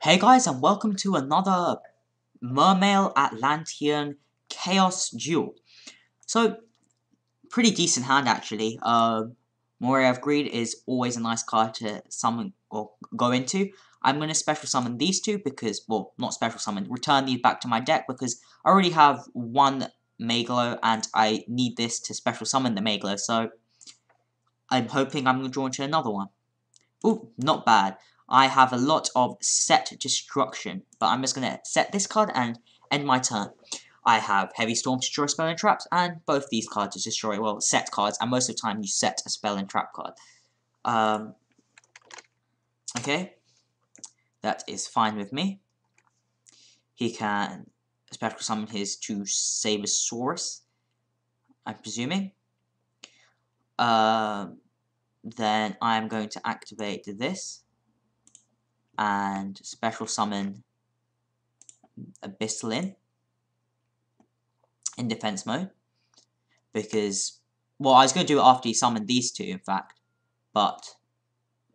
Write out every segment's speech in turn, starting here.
Hey guys, and welcome to another Mermail Atlantean Chaos Duel. So, pretty decent hand actually. Moray of Greed is always a nice card to summon or go into. I'm going to special summon these two because, well, not special summon, return these back to my deck because I already have one Maglo and I need this to special summon the Maglo, so I'm hoping I'm going to draw into another one. Ooh, not bad. I have a lot of set destruction, but I'm just going to set this card and end my turn. I have Heavy Storm to destroy spell and traps, and both these cards to destroy, well, set cards, and most of the time you set a spell and trap card. Okay, that is fine with me. He can special summon his two Sabersaurus, I'm presuming. Then I'm going to activate this and special summon Atlantean in defense mode, because, well, I was going to do it after he summoned these two, in fact, but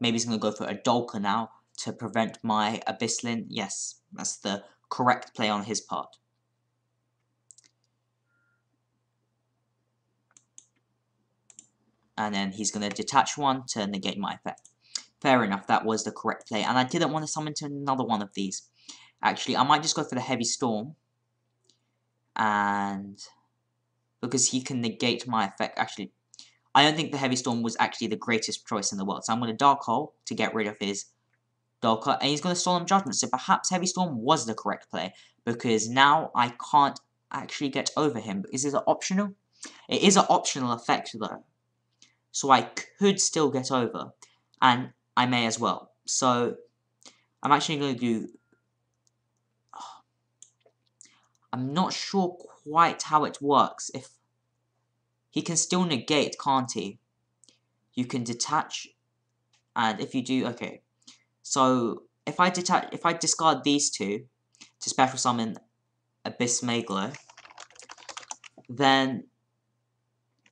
maybe he's going to go for a Dolka now to prevent my Atlantean. Yes, that's the correct play on his part. And then he's going to detach one to negate my effect. Fair enough, that was the correct play, and I didn't want to summon to another one of these. Actually, I might just go for the Heavy Storm, and because he can negate my effect. Actually, I don't think the Heavy Storm was actually the greatest choice in the world, so I'm going to Dark Hole to get rid of his Dolka, and he's going to Solemn Judgment, so perhaps Heavy Storm was the correct play, because now I can't actually get over him. Is it optional? It is an optional effect, though, so I could still get over, and I may as well. So, I'm actually going to do... I'm not sure quite how it works. If he can still negate, can't he? You can detach, and if you do, okay. So if I discard these two to special summon Abyss Maglo, then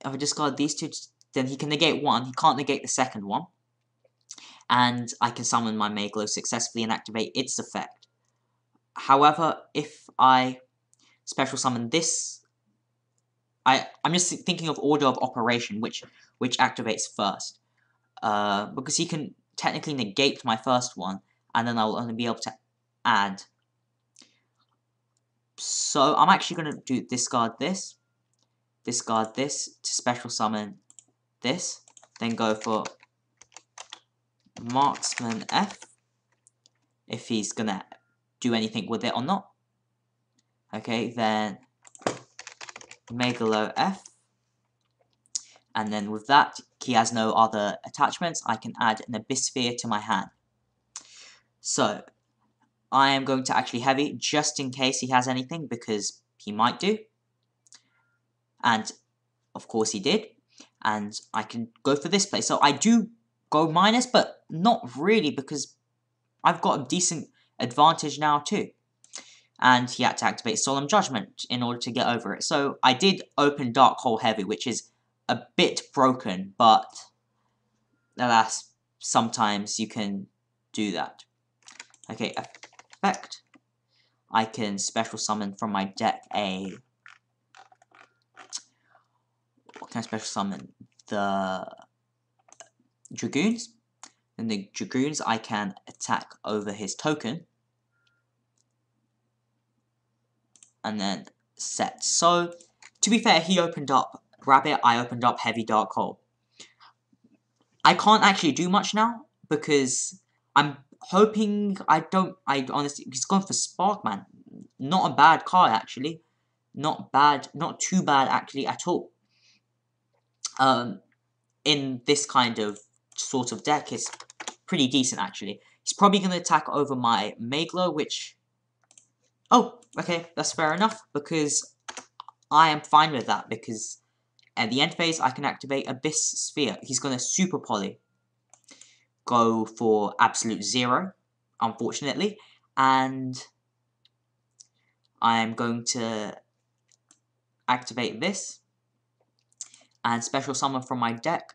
if I discard these two, then he can negate one. He can't negate the second one, and I can summon my Maglo successfully and activate its effect. However, if I special summon this, I'm just thinking of order of operation, which activates first, because he can technically negate my first one, and then I'll only be able to add. So I'm actually going to discard this to special summon this, then go for Marksman F, if he's going to do anything with it or not. Okay, then Megalo F, and then with that, he has no other attachments, I can add an Abyss Sphere to my hand. So, I am going to actually heavy, just in case he has anything, because he might do. And, of course he did. And I can go for this play. So I do go minus, but not really, because I've got a decent advantage now too. And he had to activate Solemn Judgment in order to get over it. So I did open Dark Hole Heavy, which is a bit broken, but alas, sometimes you can do that. Okay, effect. I can special summon from my deck a... What can I special summon? The Dragoons. And the Dragoons I can attack over his token. And then set. So, to be fair, he opened up Rabbit, I opened up Heavy Dark Hole. I can't actually do much now, because I'm hoping I honestly, he's gone for Sparkman. Not a bad card, actually. Not bad, not too bad, actually, at all. In this kind of sort of deck, it's pretty decent, actually. He's probably going to attack over my Maglo, which... Oh, okay, that's fair enough, because I am fine with that, because at the end phase, I can activate Abyss Sphere. He's going to Super Poly, go for Absolute Zero, unfortunately, and I'm going to activate this, and special summon from my deck,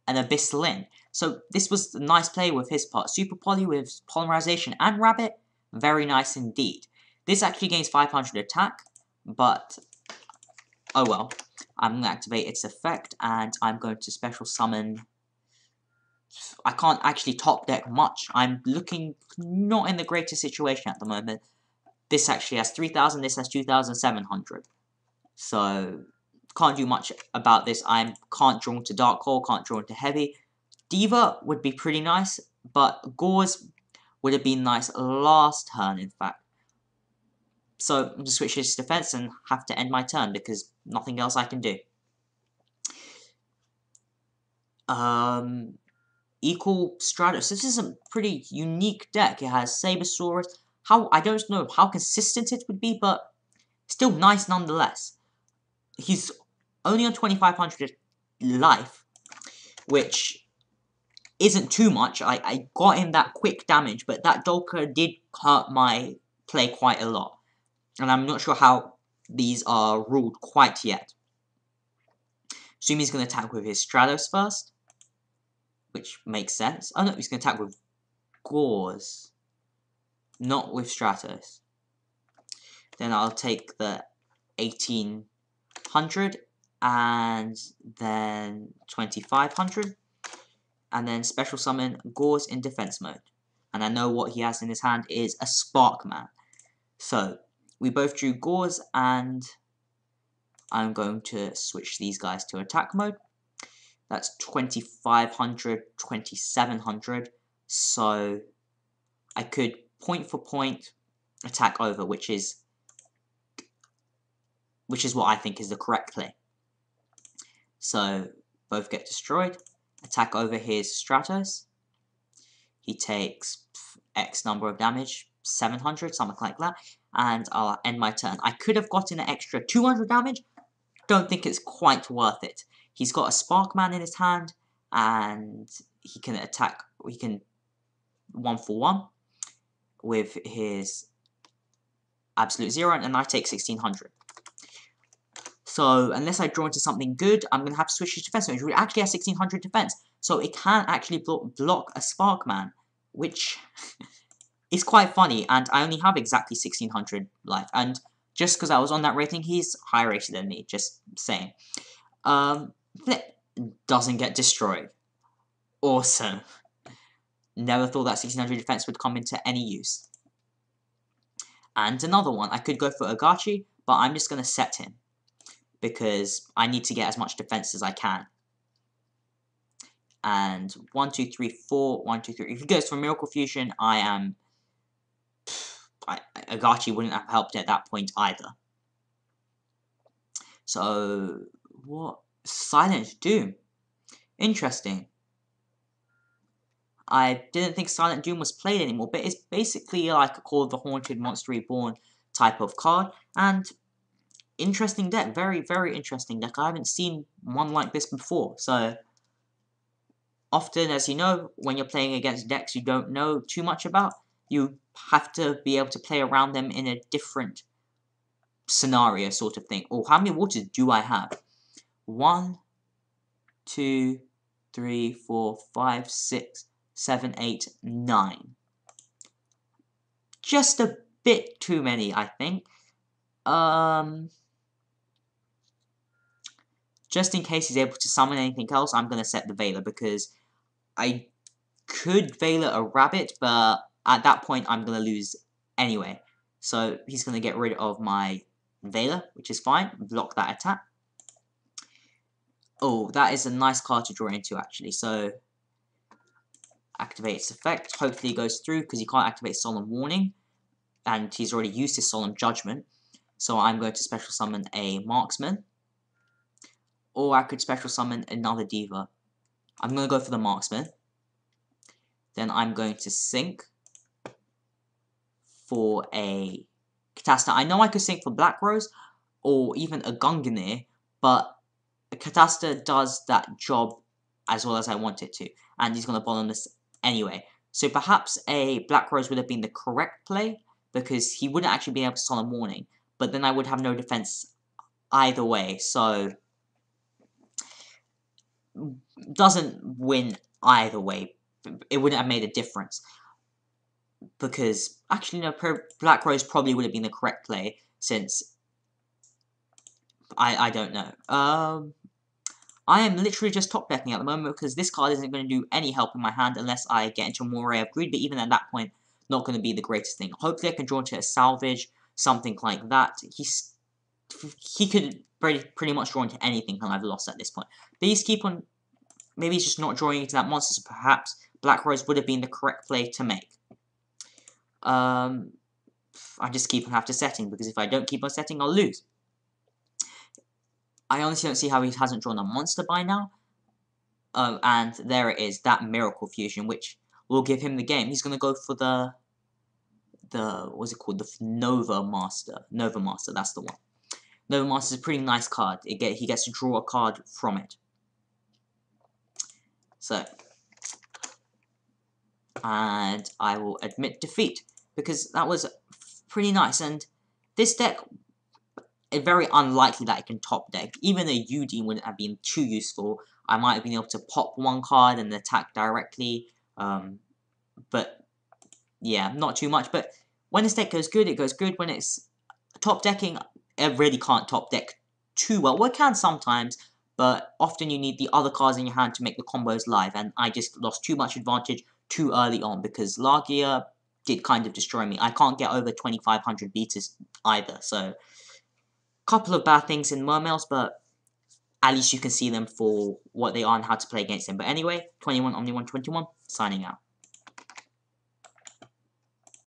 an Abyssal. So this was a nice play with his part. Super Poly with Polymerization and Rabbit, Very nice indeed. This actually gains 500 attack, but oh well. I'm going to activate its effect, and I'm going to special summon. I can't actually top deck much. I'm looking not in the greatest situation at the moment. This actually has 3,000, this has 2,700. So, can't do much about this. I can't draw into Dark Hole, can't draw into Heavy. Diva would be pretty nice, but Gauze would have been nice last turn, in fact. So, I'm going to switch his defense and have to end my turn because nothing else I can do. Equal Stratos. This is a pretty unique deck. It has Sabersaurus. I don't know how consistent it would be, but still nice nonetheless. He's only on 2,500 life, which isn't too much. I got him that quick damage, but that Dolker did hurt my play quite a lot. And I'm not sure how these are ruled quite yet. Assume he's going to attack with his Stratos first, which makes sense. Oh no, he's going to attack with Gauze, not with Stratos. Then I'll take the 1,800 and then 2,500. And then special summon Gauze in defense mode. And I know what he has in his hand is a Sparkman. So, we both drew Gauze, and I'm going to switch these guys to attack mode. That's 2,500, 2,700. So, I could point for point attack over, which is what I think is the correct play. So, both get destroyed. Attack over his Stratos. He takes X number of damage, 700, something like that, and I'll end my turn. I could have gotten an extra 200 damage. Don't think it's quite worth it. He's got a Sparkman in his hand, and he can attack. He can 1-for-1 with his Absolute Zero, and I take 1,600. So, unless I draw into something good, I'm going to have to switch his defense, which actually has 1,600 defense. So, it can actually block a Sparkman, which is quite funny, and I only have exactly 1,600 life. And just because I was on that rating, he's higher rated than me, just saying. Flip doesn't get destroyed. Awesome. Never thought that 1,600 defense would come into any use. And another one, I could go for Agachi, but I'm just going to set him, because I need to get as much defense as I can. And 1, 2, 3, 4, 1, 2, 3. If he goes for Miracle Fusion, Agachi wouldn't have helped at that point either. So, what? Silent Doom. Interesting. I didn't think Silent Doom was played anymore, but it's basically like a Call of the Haunted, Monster Reborn type of card, and interesting deck. Very, very interesting deck. I haven't seen one like this before, so often, as you know, when you're playing against decks you don't know too much about, you have to be able to play around them in a different scenario sort of thing. Oh, how many waters do I have? 1, 2, 3, 4, 5, 6, 7, 8, 9. Just a bit too many, I think. Just in case he's able to summon anything else, I'm going to set the Veiler, because I could Veiler a rabbit, but at that point I'm going to lose anyway. So he's going to get rid of my Veiler, which is fine. Block that attack. Oh, that is a nice card to draw into, actually. So, activate its effect. Hopefully it goes through, because he can't activate Solemn Warning. And he's already used his Solemn Judgment. So I'm going to special summon a Marksman. Or I could special summon another Diva. I'm going to go for the Marksman. Then I'm going to sink for a Catasta. I know I could sink for Black Rose, or even a Gungnir, but a Catasta does that job as well as I want it to, and he's going to bottom this anyway. So perhaps a Black Rose would have been the correct play, because he wouldn't actually be able to Solemn Warning, but then I would have no defense either way, so doesn't win either way. It wouldn't have made a difference. because, actually, no, Black Rose probably would have been the correct play, since, I don't know. I am literally just top decking at the moment, because this card isn't going to do any help in my hand unless I get into a more array of greed, but even at that point, not going to be the greatest thing. Hopefully I can draw into a salvage, something like that. He could pretty much draw into anything, and I've lost at this point. Please keep on. Maybe he's just not drawing into that monster, so perhaps Black Rose would have been the correct play to make. I just keep on after setting, because if I don't keep on setting, I'll lose. I honestly don't see how he hasn't drawn a monster by now. And there it is, that Miracle Fusion, which will give him the game. He's going to go for the what's it called? The Nova Master. Nova Master, that's the one. Nova Master is a pretty nice card. He gets to draw a card from it. So, and I will admit defeat, because that was pretty nice. And this deck, it's very unlikely that it can top deck. Even a UD wouldn't have been too useful. I might have been able to pop one card and attack directly. But yeah, not too much. But when this deck goes good, it goes good. When it's top decking, it really can't top deck too well. Well, it can sometimes, but often you need the other cards in your hand to make the combos live. And I just lost too much advantage too early on, because Lagia did kind of destroy me. I can't get over 2500 beaters either, so couple of bad things in Mermails, but at least you can see them for what they are and how to play against them. But anyway, 21 Omni 121, signing out.